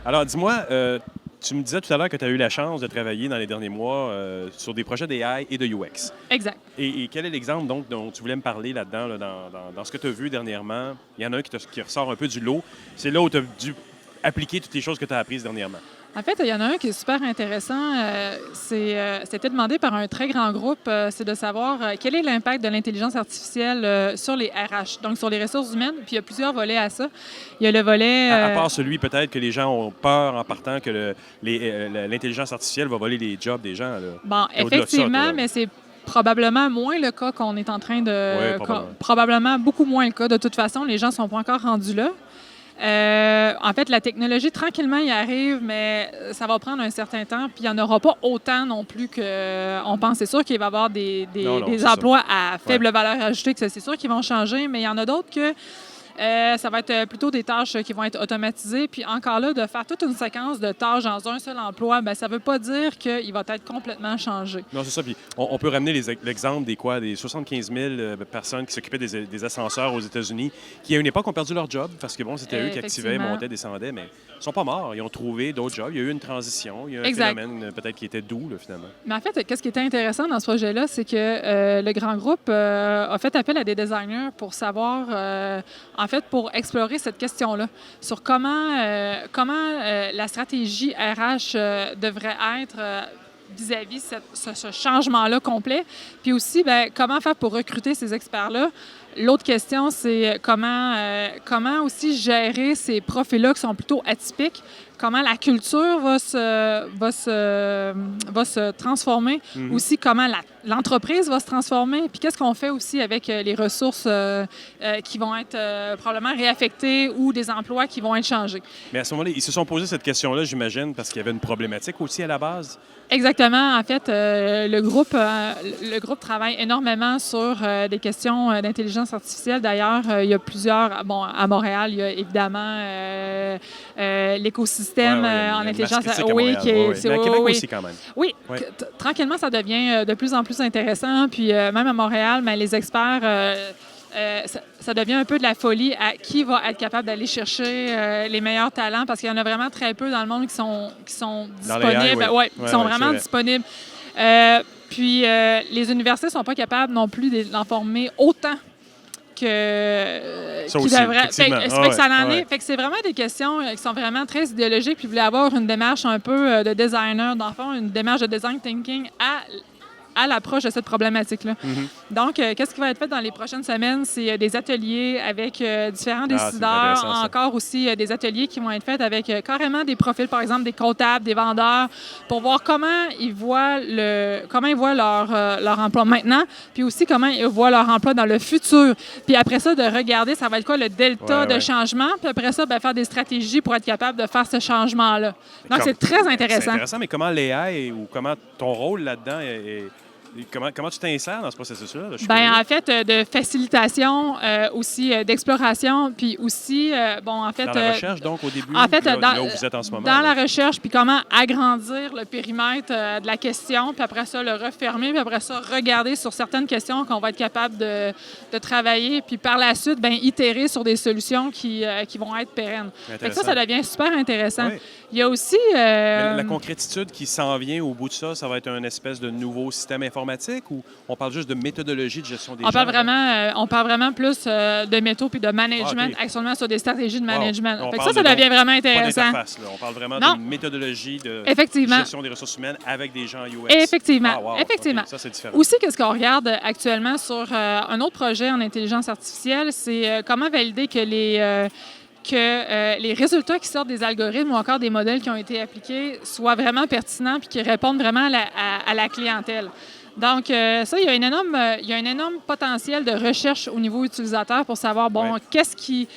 Alors, dis-moi, tu me disais tout à l'heure que tu as eu la chance de travailler dans les derniers mois sur des projets d'AI et de UX. Exact. Et quel est l'exemple donc dont tu voulais me parler là-dedans, dans ce que tu as vu dernièrement? Il y en a un qui ressort un peu du lot. C'est là où tu as dû appliquer toutes les choses que tu as apprises dernièrement. En fait, il y en a un qui est super intéressant. C'était demandé par un très grand groupe. C'est de savoir quel est l'impact de l'intelligence artificielle sur les RH, donc sur les ressources humaines. Puis il y a plusieurs volets à ça. Il y a le volet... À part celui peut-être que les gens ont peur en partant que l'intelligence artificielle va voler les jobs des gens. Là. Bon, effectivement, mais c'est probablement moins le cas qu'on est en train de... Oui, probablement beaucoup moins le cas. De toute façon, les gens ne sont pas encore rendus là. En fait, la technologie, tranquillement, y arrive, mais ça va prendre un certain temps. Puis il n'y en aura pas autant non plus qu'on pense. C'est sûr qu'il va y avoir des emplois à faible valeur ajoutée, que c'est sûr qu'ils vont changer, mais il y en a d'autres que ça va être plutôt des tâches qui vont être automatisées. Puis encore là, de faire toute une séquence de tâches dans un seul emploi, bien, ça ne veut pas dire qu'il va être complètement changé. Non, c'est ça. Puis on peut ramener l'exemple des 75 000 personnes qui s'occupaient des ascenseurs aux États-Unis, qui à une époque ont perdu leur job parce que bon, c'était eux qui activaient, montaient, descendaient, mais ils ne sont pas morts. Ils ont trouvé d'autres jobs. Il y a eu une transition. Il y a un phénomène peut-être qui était doux, là, finalement. Mais en fait, qu'est-ce qui était intéressant dans ce projet-là, c'est que le grand groupe a fait appel à des designers pour savoir, en fait, pour explorer cette question-là sur comment la stratégie RH devrait être vis-à-vis ce changement-là complet. Puis aussi, bien, comment faire pour recruter ces experts-là. L'autre question, c'est comment aussi gérer ces profils-là qui sont plutôt atypiques, comment la culture va se transformer, aussi comment l'entreprise va se transformer, puis qu'est-ce qu'on fait aussi avec les ressources qui vont être probablement réaffectées ou des emplois qui vont être changés. Mais à ce moment-là, ils se sont posé cette question-là, j'imagine, parce qu'il y avait une problématique aussi à la base. Exactement. En fait, le groupe travaille énormément sur des questions d'intelligence artificielle. D'ailleurs, il y a plusieurs... Bon, à Montréal, il y a évidemment l'écosystème en intelligence... Oui, mais à Québec aussi, quand même. Oui, tranquillement, ça devient de plus en plus intéressant. Puis même à Montréal, mais les experts... ça devient un peu de la folie à qui va être capable d'aller chercher les meilleurs talents, parce qu'il y en a vraiment très peu dans le monde qui sont disponibles. Qui sont vraiment disponibles. Puis les universités ne sont pas capables non plus d'en former autant qu'ils devraient. Fait que c'est vraiment des questions qui sont vraiment très idéologiques, puis vous voulez avoir une démarche un peu de designer, dans le fond, une démarche de design thinking à l'approche de cette problématique-là. Donc, qu'est-ce qui va être fait dans les prochaines semaines? C'est des ateliers avec différents décideurs, encore aussi des ateliers qui vont être faits avec carrément des profils, par exemple des comptables, des vendeurs, pour voir comment ils voient leur emploi maintenant, puis aussi comment ils voient leur emploi dans le futur. Puis après ça, de regarder, ça va être quoi le delta de changement, puis après ça, bien, faire des stratégies pour être capable de faire ce changement-là. Donc, c'est très intéressant. C'est intéressant, mais comment l'AI ou comment ton rôle là-dedans Comment tu t'insères dans ce processus-là? Bien, en fait, de facilitation, aussi d'exploration, puis aussi, en fait... Dans la recherche, donc, au début, en fait, là où vous êtes en ce moment? Dans la recherche, puis comment agrandir le périmètre de la question, puis après ça, le refermer, puis après ça, regarder sur certaines questions qu'on va être capable de travailler, puis par la suite, bien, itérer sur des solutions qui vont être pérennes. Fait que ça devient super intéressant. Oui. Il y a aussi... La concrétitude qui s'en vient au bout de ça, ça va être un espèce de nouveau système informatique ou on parle juste de méthodologie de gestion des gens? On parle vraiment plus de métaux puis de management, actuellement sur des stratégies de management. Wow. Fait que ça devient vraiment intéressant. Pas d'interface, là. On parle vraiment d'une méthodologie de gestion des ressources humaines avec des gens UX. Effectivement. Effectivement. Okay. Ça, c'est différent. Aussi, qu'est-ce qu'on regarde actuellement sur un autre projet en intelligence artificielle, c'est comment valider que les résultats qui sortent des algorithmes ou encore des modèles qui ont été appliqués soient vraiment pertinents puis qui répondent vraiment à la clientèle. Donc, ça, il y a un énorme potentiel de recherche au niveau utilisateur pour savoir, qu'est-ce qui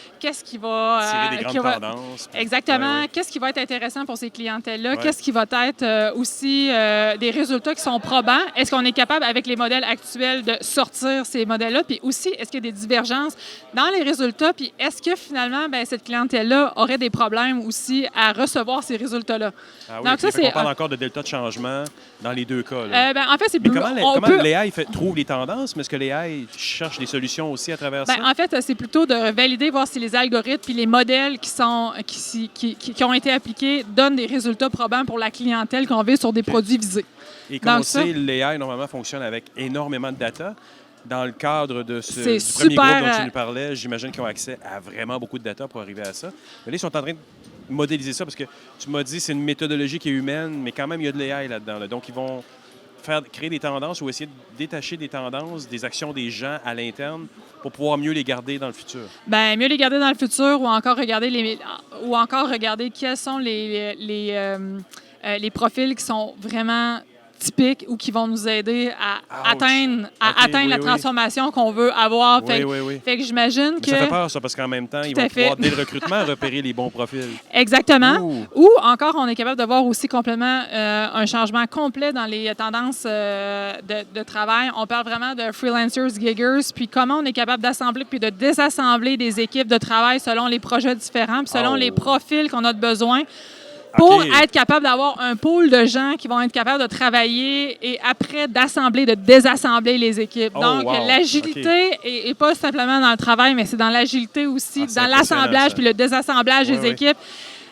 va... tirer des grandes tendances. Exactement. Qu'est-ce qui va être intéressant pour ces clientèles-là? Qu'est-ce qui va être aussi des résultats qui sont probants? Est-ce qu'on est capable, avec les modèles actuels, de sortir ces modèles-là? Puis aussi, est-ce qu'il y a des divergences dans les résultats? Puis est-ce que, finalement, cette clientèle-là aurait des problèmes aussi à recevoir ces résultats-là? Ah oui, donc, ça, on parle encore de delta de changement dans les deux cas. Là. En fait, c'est plus... comment l'AI trouve les tendances, mais est-ce que l'AI cherche des solutions aussi à travers ça? En fait, c'est plutôt de valider, voir si les algorithmes et les modèles qui ont été appliqués donnent des résultats probants pour la clientèle qu'on veut sur des produits visés. Et comme on sait, l'AI, normalement, fonctionne avec énormément de data. Dans le cadre de du premier groupe dont tu nous parlais, j'imagine qu'ils ont accès à vraiment beaucoup de data pour arriver à ça. Mais là, ils sont en train de modéliser ça parce que tu m'as dit que c'est une méthodologie qui est humaine, mais quand même, il y a de l'AI là-dedans. Là. Donc, ils vont créer des tendances ou essayer de détacher des tendances, des actions des gens à l'interne pour pouvoir mieux les garder dans le futur. Bien, mieux les garder dans le futur ou encore regarder quels sont les profils qui sont vraiment typiques ou qui vont nous aider à atteindre la transformation qu'on veut avoir. Fait que j'imagine que... Ça fait peur, ça, parce qu'en même temps, ils vont pouvoir, dès le recrutement, repérer les bons profils. Exactement. Ou encore, on est capable de voir aussi complètement un changement complet dans les tendances de travail. On parle vraiment de freelancers, giggers, puis comment on est capable d'assembler puis de désassembler des équipes de travail selon les projets différents, puis selon les profils qu'on a de besoin. Pour être capable d'avoir un pool de gens qui vont être capables de travailler et après d'assembler, de désassembler les équipes. Donc, l'agilité n'est pas simplement dans le travail, mais c'est dans l'agilité aussi, dans l'assemblage puis le désassemblage des équipes.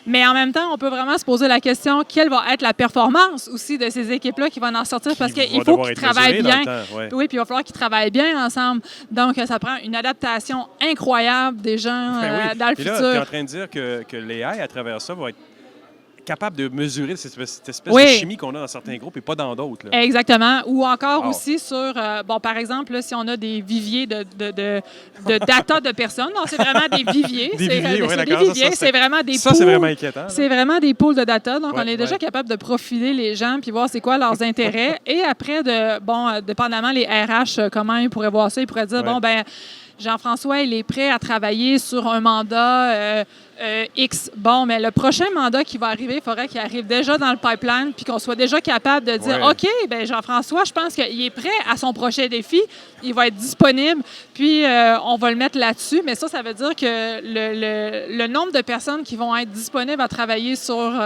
Mais en même temps, on peut vraiment se poser la question, quelle va être la performance aussi de ces équipes-là qui vont en sortir parce qu'il faut qu'ils travaillent bien. Oui, puis il va falloir qu'ils travaillent bien ensemble. Donc, ça prend une adaptation incroyable des gens dans le futur. Là, tu es en train de dire que l'AI, à travers ça, va être capable de mesurer cette espèce de chimie qu'on a dans certains groupes et pas dans d'autres. Là. Exactement. Ou encore aussi sur, par exemple, là, si on a des viviers de data de personnes, non, c'est vraiment des viviers. C'est vraiment des pools. Ça, c'est vraiment inquiétant. C'est vraiment des pools de data. Donc, on est déjà capable de profiler les gens puis voir c'est quoi leurs intérêts. Et après, dépendamment les RH, comment ils pourraient voir ça, ils pourraient dire, Jean-François, il est prêt à travailler sur un mandat X. Bon, mais le prochain mandat qui va arriver, il faudrait qu'il arrive déjà dans le pipeline puis qu'on soit déjà capable de dire OK, bien, Jean-François, je pense qu'il est prêt à son prochain défi. Il va être disponible, puis on va le mettre là-dessus. Mais ça veut dire que le nombre de personnes qui vont être disponibles à travailler sur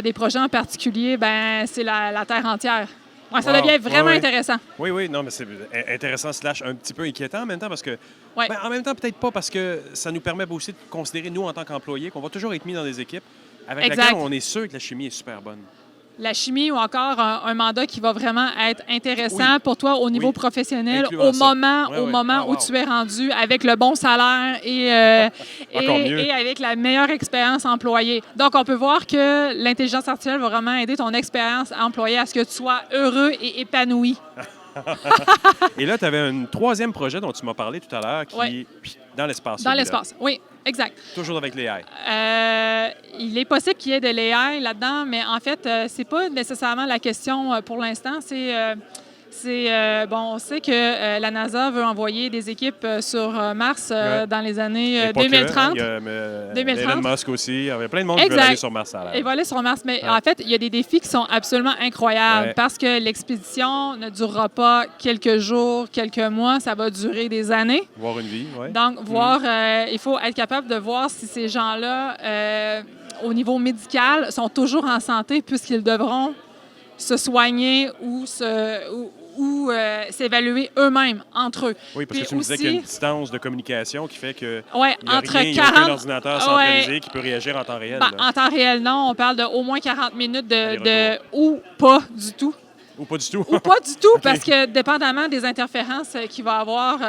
des projets en particulier, ben c'est la Terre entière. Ouais, ça devient vraiment intéressant. Oui, non, mais c'est intéressant / un petit peu inquiétant en même temps parce que... en même temps, peut-être pas parce que ça nous permet aussi de considérer, nous, en tant qu'employés, qu'on va toujours être mis dans des équipes avec lesquelles on est sûr que la chimie est super bonne. La chimie ou encore un mandat qui va vraiment être intéressant pour toi au niveau professionnel, au moment où tu es rendu avec le bon salaire et avec la meilleure expérience employée. Donc, on peut voir que l'intelligence artificielle va vraiment aider ton expérience employée à ce que tu sois heureux et épanoui. Et là, tu avais un troisième projet dont tu m'as parlé tout à l'heure qui est dans l'espace. Dans l'espace, oui, exact. Toujours avec l'AI. Il est possible qu'il y ait de l'AI là-dedans, mais en fait, c'est pas nécessairement la question pour l'instant. On sait que la NASA veut envoyer des équipes sur Mars dans les années 2030. Elon Musk aussi. Il y a plein de monde qui veut aller sur Mars. Il va aller sur Mars. Mais en fait, il y a des défis qui sont absolument incroyables parce que l'expédition ne durera pas quelques jours, quelques mois. Ça va durer des années. Voir une vie, oui. Donc, il faut être capable de voir si ces gens-là, au niveau médical, sont toujours en santé puisqu'ils devront se soigner ou s'évaluer eux-mêmes, entre eux. Oui, parce que tu me disais qu'il y a une distance de communication qui fait que entre il n'y a aucun ordinateur centralisé qui peut réagir en temps réel. En temps réel, non. On parle d'au moins 40 minutes ou pas du tout. Ou pas du tout. Ou pas du tout, parce que dépendamment des interférences qu'il va y avoir,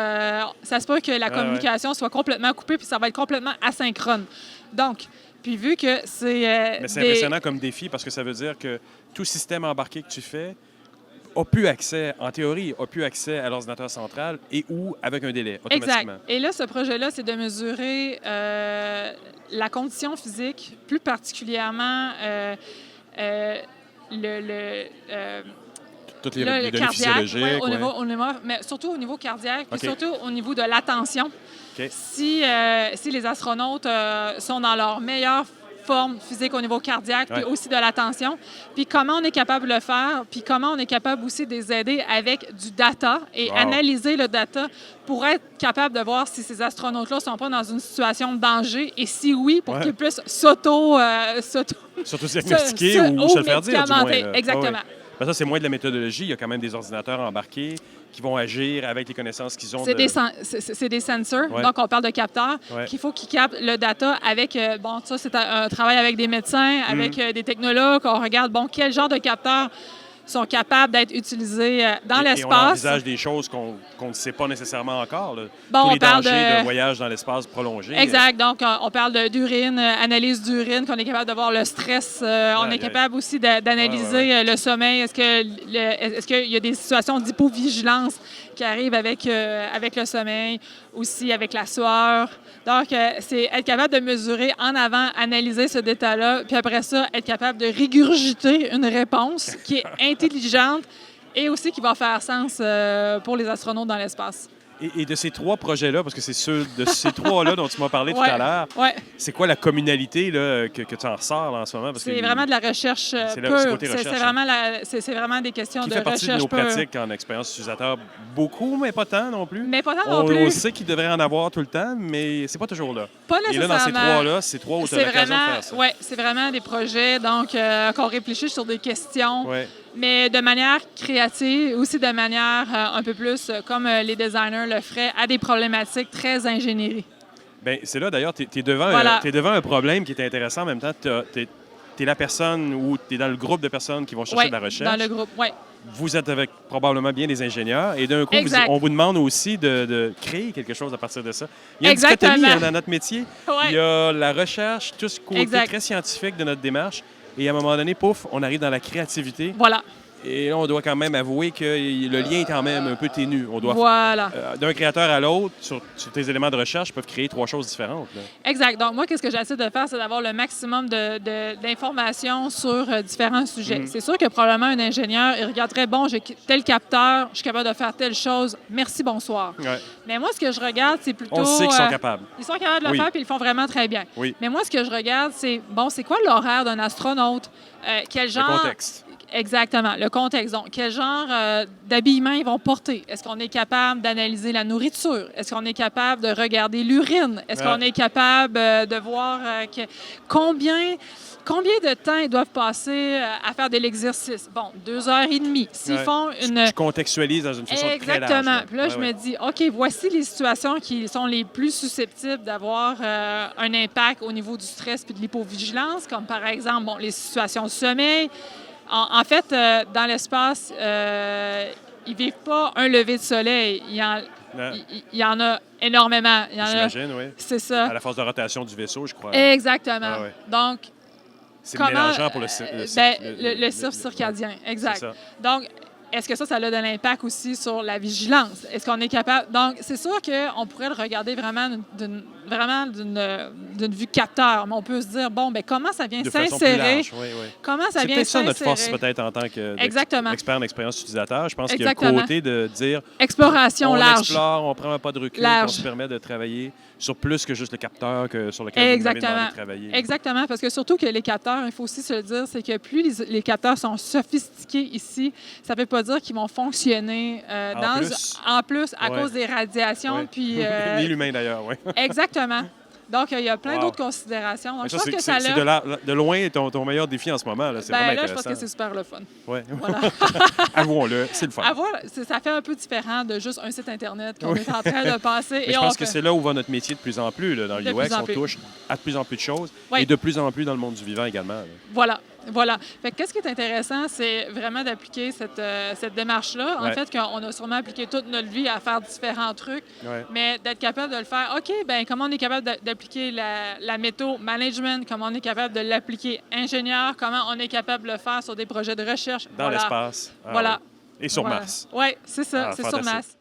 ça se peut que la communication soit complètement coupée puis ça va être complètement asynchrone. Donc, puis vu que c'est... Mais c'est impressionnant comme défi parce que ça veut dire que tout système embarqué que tu fais a plus accès, en théorie, à l'ordinateur central et ou avec un délai, automatiquement. Exact. Et là, ce projet-là, c'est de mesurer la condition physique, plus particulièrement toutes les données physiologiques. Mais surtout au niveau cardiaque, puis surtout au niveau de l'attention. Si les astronautes sont dans leur meilleure forme physique au niveau cardiaque, puis aussi de l'attention, puis comment on est capable de le faire, puis comment on est capable aussi de les aider avec du data et analyser le data pour être capable de voir si ces astronautes-là ne sont pas dans une situation de danger et si oui, pour qu'ils puissent s'auto-diagnostiquer ou se le faire dire, du moins. Exactement. Ben, ça, c'est moins de la méthodologie. Il y a quand même des ordinateurs embarqués qui vont agir avec les connaissances qu'ils ont. C'est des sensors, donc on parle de capteurs, qu'il faut qu'ils captent le data avec, bon, ça c'est un travail avec des médecins, avec des technologues, on regarde, bon, quel genre de capteurs sont capables d'être utilisés dans l'espace. Et on envisage des choses qu'on ne sait pas nécessairement encore. Là. Bon, tous les dangers d'un voyage dans l'espace prolongé. Exact. Donc, on parle d'urine, analyse d'urine, qu'on est capable de voir le stress. On est capable aussi d'analyser le sommeil. Est-ce qu'il y a des situations d'hypovigilance qui arrivent avec le sommeil, aussi avec la sueur. Donc, c'est être capable de mesurer en avant, analyser ce détail-là, puis après ça, être capable de régurgiter une réponse qui est intelligente et aussi qui va faire sens pour les astronautes dans l'espace. Et de ces 3 projets-là, parce que c'est ceux de ces 3-là dont tu m'as parlé tout à l'heure, c'est quoi la communalité là, que tu en ressors là, en ce moment? C'est vraiment de la recherche c'est vraiment des questions de recherche. Qui fait partie de nos pratiques en expérience utilisateur. Beaucoup, mais pas tant non plus. Mais pas tant non plus. On sait qu'il devrait en avoir tout le temps, mais c'est pas toujours là. Pas nécessairement. Et là, dans ces 3-là, c'est 3 où tu as l'occasion de faire ça. Oui, c'est vraiment des projets donc qu'on réfléchit sur des questions. Ouais. Mais de manière créative, aussi de manière un peu plus comme les designers le feraient, à des problématiques très ingénierie. Bien, c'est là, d'ailleurs, tu es devant un problème qui est intéressant. En même temps, tu es la personne ou tu es dans le groupe de personnes qui vont chercher de la recherche. Dans le groupe, oui. Vous êtes avec probablement bien des ingénieurs et d'un coup, on vous demande aussi de créer quelque chose à partir de ça. Il y a une dichotomie dans notre métier. Il y a la recherche, tout ce côté très scientifique de notre démarche. Et à un moment donné, pouf, on arrive dans la créativité. Voilà. Et là, on doit quand même avouer que le lien est quand même un peu ténu. On doit, d'un créateur à l'autre, sur tes éléments de recherche, peuvent créer 3 choses différentes. Là. Exact. Donc, moi, qu'est-ce que j'essaie de faire, c'est d'avoir le maximum d'informations sur différents sujets. C'est sûr que probablement un ingénieur, il regarderait, bon, j'ai tel capteur, je suis capable de faire telle chose, merci, bonsoir. Ouais. Mais moi, ce que je regarde, c'est plutôt... On sait qu'ils sont capables. Ils sont capables de le faire, puis ils le font vraiment très bien. Oui. Mais moi, ce que je regarde, c'est, bon, c'est quoi l'horaire d'un astronaute? Quel genre... Le contexte. Exactement, le contexte. Donc, quel genre d'habillement ils vont porter? Est-ce qu'on est capable d'analyser la nourriture? Est-ce qu'on est capable de regarder l'urine? Est-ce qu'on est capable de voir combien de temps ils doivent passer à faire de l'exercice? Bon, 2h30. S'ils font une... Je contextualise dans une façon très large. Exactement. Puis là, je me dis, OK, voici les situations qui sont les plus susceptibles d'avoir un impact au niveau du stress puis de l'hypovigilance, comme par exemple, bon, les situations de sommeil. En fait, dans l'espace, ils ne vivent pas un lever de soleil. Il y en a énormément. J'imagine, oui. C'est ça. À la force de rotation du vaisseau, je crois. Exactement. Ah, ouais. Donc, c'est mélangeant pour le cycle circadien. Exact. Donc, est-ce que ça a de l'impact aussi sur la vigilance? Est-ce qu'on est capable... Donc, c'est sûr qu'on pourrait le regarder vraiment d'une vue capteur, mais on peut se dire, bon, bien, comment ça vient s'insérer? Comment ça vient s'insérer? C'est peut-être ça notre force, peut-être, en tant qu'expert en expérience utilisateur. Je pense qu'il y a un côté de dire... Exploration large. On explore, on prend un pas de recul, on se permet de travailler sur plus que juste le capteur sur lequel vous avez demandé de travailler. Exactement, parce que surtout que les capteurs, il faut aussi se le dire, c'est que plus les capteurs sont sophistiqués ici, ça ne veut pas dire qu'ils vont fonctionner en plus à cause des radiations. Puis, ni l'humain d'ailleurs, oui. Exactement. Donc, il y a plein d'autres considérations. Donc, je pense que c'est de loin ton meilleur défi en ce moment. Là. C'est vraiment intéressant. Je pense que c'est super le fun. Oui. Voilà. Avouons-le, c'est le fun. Ça fait un peu différent de juste un site Internet qu'on est en train de passer. Je pense que c'est là où va notre métier de plus en plus. Là, dans l'UX, on touche à de plus en plus de choses et de plus en plus dans le monde du vivant également. Là. Voilà. Fait que qu'est-ce qui est intéressant, c'est vraiment d'appliquer cette démarche-là. En fait, qu'on a sûrement appliqué toute notre vie à faire différents trucs, mais d'être capable de le faire. OK, bien, comment on est capable d'appliquer la métaux management, comment on est capable de l'appliquer ingénieur, comment on est capable de le faire sur des projets de recherche. Dans l'espace. Voilà. Et sur Mars. Oui, c'est ça. C'est sur Mars.